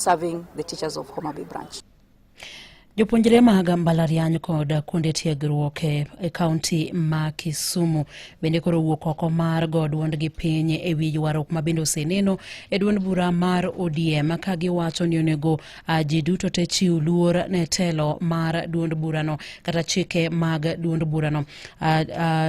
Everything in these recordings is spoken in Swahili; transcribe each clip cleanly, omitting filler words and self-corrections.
serving the teachers of Homa Bay branch. Jopuonjre mag mbalariany kod kuonde tiegruok e kaonti ma Kisumu bende koro wuok oko mar go duondgi piny e wi ywaruok ma bende oseneno e duond bura mar ODM ka giwacho ni onego ji duto te chiw luor ne telo mar duond burano kata chike mag duond burano.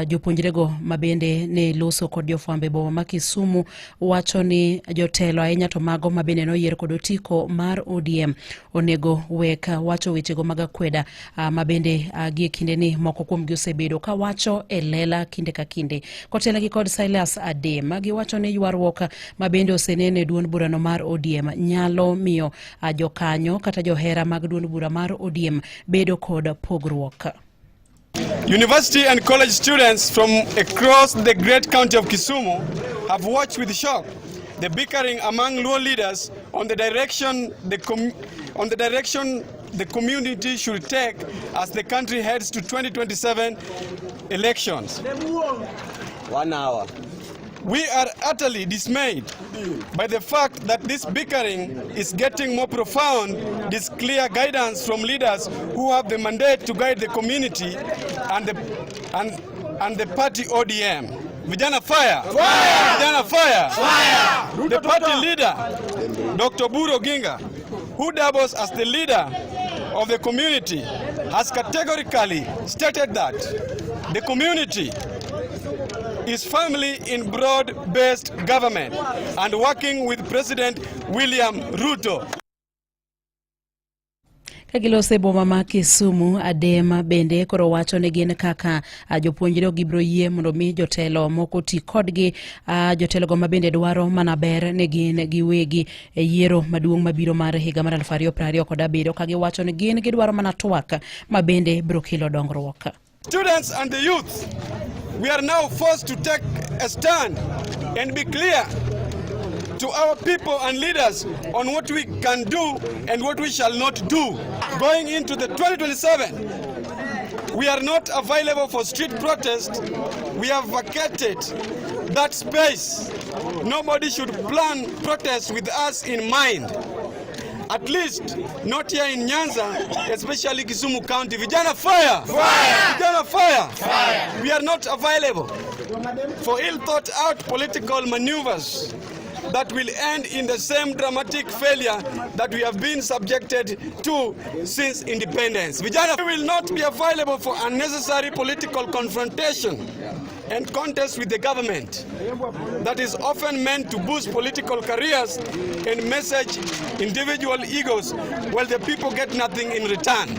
Jopuonjre go ma bende ne loso kod jofwambo e boma ma Kisumu wacho ni jotelo ahinya to mago ma bende noyier kod otiko mar ODM onego wek wacho weche maga kweda ma bende gie kinde ni moko kuom gi osebedo ka wacho e lela kinde ka kinde. Kotelo gi kod Silas Adem giwacho ni ywaruok ma bende osenene duond burano mar ODM nyalo miyo jokanyo kata johera mag duond bura mar ODM bedo kod pogruok. University and college students from across the great county of Kisumu have watched with shock the bickering among Luo leaders on the direction the community should take as the country heads to 2027 elections. 1 hour. We are utterly dismayed by the fact that this bickering is getting more profound. This clear guidance from leaders who have the mandate to guide the community and the party ODM. Vijana fire! Fire! Vijana fire! Fire! The party leader, Dr. Buro Ginga, who doubles as the leader of the community, has categorically stated that the community is firmly in broad-based government and working with President William Ruto. Kagilose boma ma Kisumu, Adem bende koro wacho ne gin kaka jopuonjre gibro yie mondo mi jotelo moko ti kodgi jotelo go ma bende dwaro mana ber ne gin giwegi e yiero maduong' mabiro mar higa mar 2027 ka giwacho ne gin gidwaro mana twak ma bende bro kelo dongruok. Students and the youth, we are now forced to take a stand and be clear to our people and leaders on what we can do and what we shall not do. Going into the 2027, we are not available for street protest. We have vacated that space. Nobody should plan protests with us in mind. At least not here in Nyanza, especially Kisumu County. Vijana fire! Fire! Vijana fire! Fire! We are not available for ill-thought-out political maneuvers that will end in the same dramatic failure that we have been subjected to since independence. Vijana will not be available for unnecessary political confrontation and contest with the government that is often meant to boost political careers and message individual egos while the people get nothing in return.